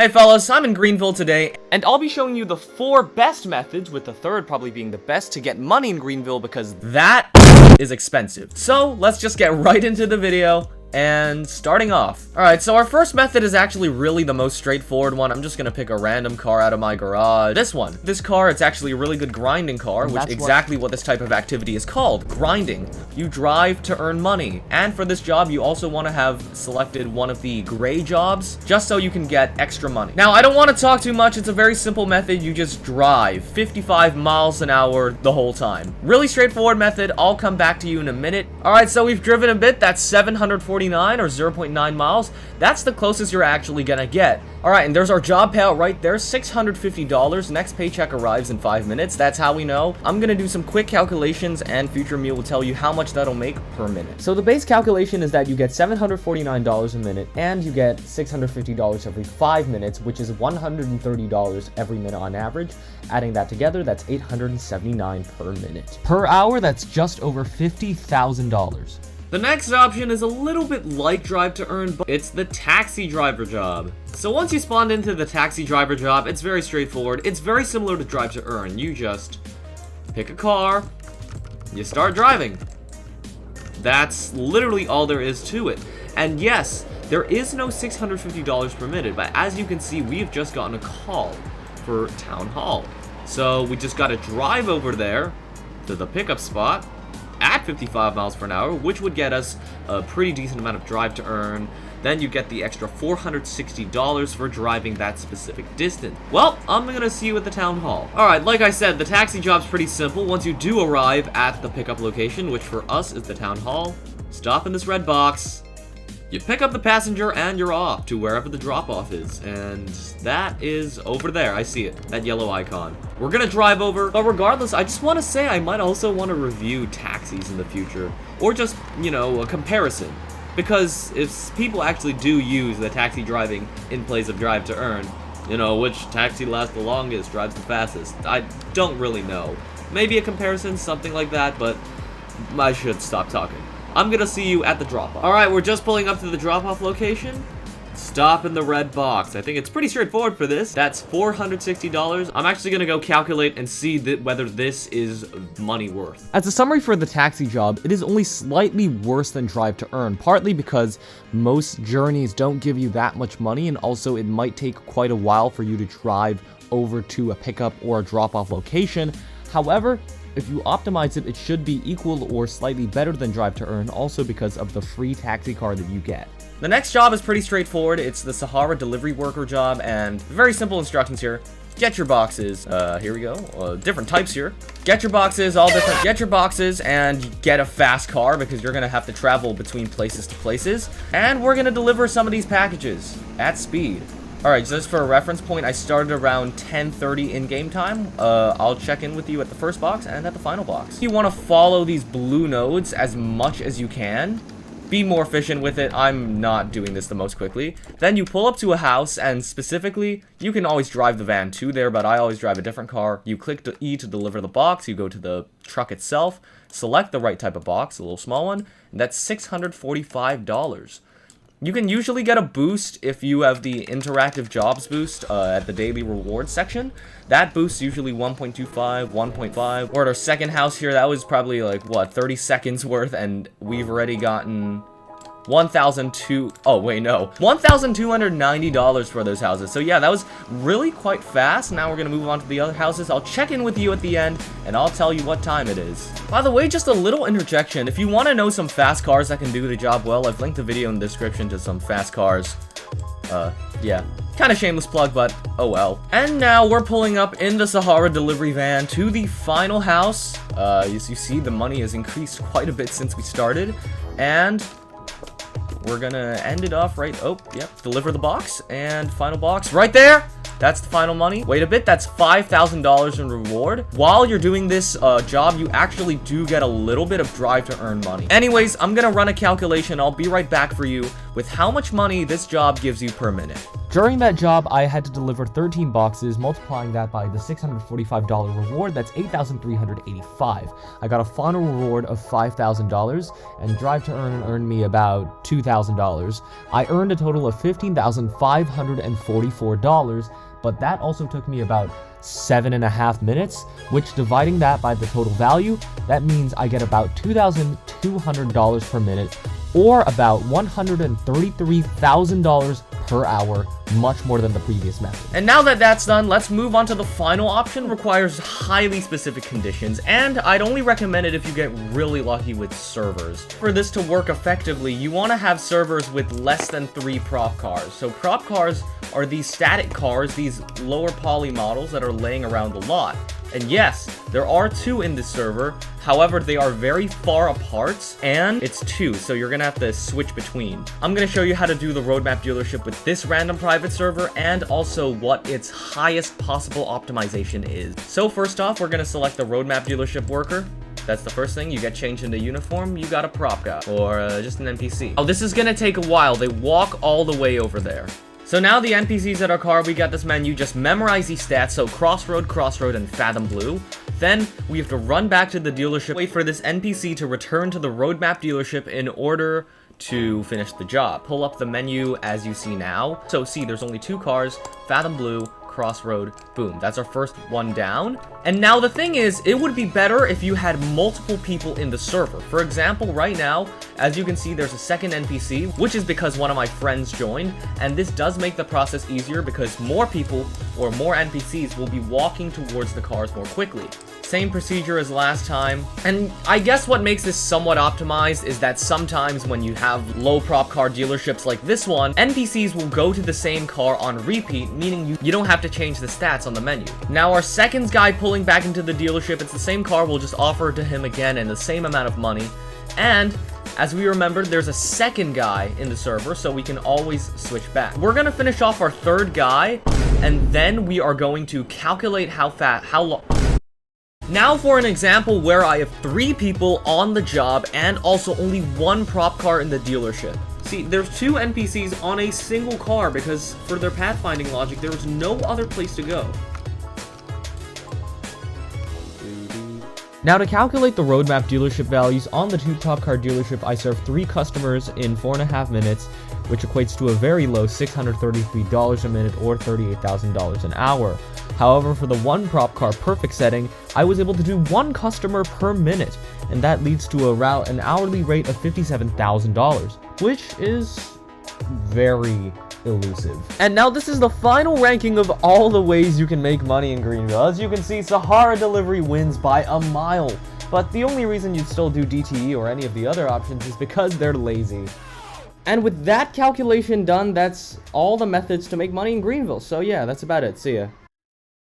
Hey fellas, I'm in Greenville today, and I'll be showing you the 4 best methods, with the third probably being the best to get money in Greenville because that is expensive. So let's just get right into the video. And starting off. Alright, so our first method is actually really the most straightforward one. I'm just gonna pick a random car out of my garage. This one. This car, it's actually a really good grinding car, which is exactly what this type of activity is called. Grinding. You drive to earn money. And for this job, you also want to have selected one of the gray jobs, just so you can get extra money. Now, I don't want to talk too much. It's a very simple method. You just drive 55 miles an hour the whole time. Really straightforward method. I'll come back to you in a minute. Alright, so we've driven a bit. That's 749 or 0.9 miles. That's the closest you're actually gonna get. Alright, and there's our job payout right there, $650. Next paycheck arrives in 5 minutes. That's how we know. I'm gonna do some quick calculations, and Future Me will tell you how much that'll make per minute. So the base calculation is that you get $749 a minute, and you get $650 every 5 minutes, which is $130 every minute on average. Adding that together, that's $879 per minute. Per hour, that's just over $50,000. The next option is a little bit like Drive to Earn, but it's the taxi driver job. So once you spawn into the taxi driver job, it's very straightforward. It's very similar to Drive to Earn. You just pick a car, you start driving. That's literally all there is to it. And yes, there is no $650 per minute, but as you can see, we've just gotten a call for Town Hall. So we just gotta drive over there to the pickup spot at 55 miles per hour, which would get us a pretty decent amount of Drive to Earn. Then you get the extra $460 for driving that specific distance. Well, I'm gonna see you at the town hall. Alright, like I said, the taxi job's pretty simple. Once you do arrive at the pickup location, which for us is the town hall, stop in this red box. You pick up the passenger and you're off to wherever the drop-off is. And that is over there. I see it. That yellow icon. We're gonna drive over. But regardless, I just want to say I might also want to review taxis in the future. Or just, you know, a comparison. Because if people actually do use the taxi driving in place of Drive to Earn, you know, which taxi lasts the longest, drives the fastest, I don't really know. Maybe a comparison, something like that, but I should stop talking. I'm gonna see you at the drop-off. Alright, we're just pulling up to the drop-off location. Stop in the red box. I think it's pretty straightforward for this. That's $460. I'm actually gonna go calculate and see whether this is money worth. As a summary for the taxi job, it is only slightly worse than Drive to Earn, partly because most journeys don't give you that much money, and also it might take quite a while for you to drive over to a pickup or a drop-off location. However, if you optimize it, it should be equal or slightly better than Drive to Earn, also because of the free taxi car that you get. The next job is pretty straightforward. It's the Sahara delivery worker job, and very simple instructions here. Get your boxes. Here we go. Different types here. Get your boxes, all different. Get your boxes and get a fast car because you're gonna have to travel between places to places. And we're gonna deliver some of these packages at speed. Alright, so just for a reference point, I started around 10:30 in game time. I'll check in with you at the first box and at the final box. You want to follow these blue nodes as much as you can. Be more efficient with it. I'm not doing this the most quickly. Then you pull up to a house, and specifically, you can always drive the van to there, but I always drive a different car. You click the E to deliver the box, you go to the truck itself, select the right type of box, a little small one, and that's $645. You can usually get a boost if you have the interactive jobs boost at the daily rewards section. That boosts usually 1.25, 1.5. Or at our second house here, that was probably like, what, 30 seconds worth, and we've already gotten $1,290 for those houses. So yeah, that was really quite fast. Now we're gonna move on to the other houses. I'll check in with you at the end, and I'll tell you what time it is. By the way, just a little interjection. If you want to know some fast cars that can do the job well, I've linked the video in the description to some fast cars. Yeah. Kind of shameless plug, but oh well. And now we're pulling up in the Sahara delivery van to the final house. As you see, the money has increased quite a bit since we started. And we're gonna end it off right, deliver the box, and final box right there. That's the final money. Wait a bit, that's $5,000 in reward. While you're doing this job, you actually do get a little bit of Drive to Earn money. Anyways, I'm gonna run a calculation. I'll be right back for you with how much money this job gives you per minute. During that job, I had to deliver 13 boxes, multiplying that by the $645 reward, that's $8,385. I got a final reward of $5,000, and Drive to Earn earned me about $2,000. I earned a total of $15,544, but that also took me about 7.5 minutes, which, dividing that by the total value, that means I get about $2,200 per minute, or about $133,000 per hour, much more than the previous method. And now that that's done, let's move on to the final option. It requires highly specific conditions, and I'd only recommend it if you get really lucky with servers. For this to work effectively, you want to have servers with less than 3 prop cars. So prop cars are these static cars, these lower poly models that are laying around the lot. And yes, there are 2 in this server, however, they are very far apart, and it's 2, so you're gonna have to switch between. I'm gonna show you how to do the roadmap dealership with this random private server, and also what its highest possible optimization is. So first off, we're gonna select the roadmap dealership worker. That's the first thing. You get changed into uniform, you got a prop guy, or just an NPC. Oh, this is gonna take a while. They walk all the way over there. So now the NPCs at our car, we got this menu, just memorize these stats, so Crossroad, and Fathom Blue. Then, we have to run back to the dealership, wait for this NPC to return to the roadmap dealership in order to finish the job. Pull up the menu as you see now. So see, there's only 2 cars, Fathom Blue, Crossroad, boom. That's our first one down. And now the thing is, it would be better if you had multiple people in the server. For example, right now, as you can see, there's a second NPC, which is because one of my friends joined, and this does make the process easier because more people, or more NPCs, will be walking towards the cars more quickly. Same procedure as last time. And I guess what makes this somewhat optimized is that sometimes when you have low prop car dealerships like this one, NPCs will go to the same car on repeat, meaning you don't have to change the stats on the menu. Now our second guy pulling back into the dealership, it's the same car, we'll just offer it to him again and the same amount of money. And as we remembered, there's a second guy in the server, so we can always switch back. We're gonna finish off our third guy, and then we are going to calculate how long. Now for an example where I have 3 people on the job and also only 1 prop car in the dealership. See, there's 2 NPCs on a single car because for their pathfinding logic, there was no other place to go. Now to calculate the roadmap dealership values on the 2 prop car dealership, I served 3 customers in 4.5 minutes, which equates to a very low $633 a minute or $38,000 an hour. However, for the 1 prop car perfect setting, I was able to do 1 customer per minute, and that leads to an hourly rate of $57,000, which is very elusive. And now this is the final ranking of all the ways you can make money in Greenville. As you can see, Sahara delivery wins by a mile, but the only reason you'd still do DTE or any of the other options is because they're lazy. And with that calculation done, that's all the methods to make money in Greenville. So yeah, that's about it. See ya.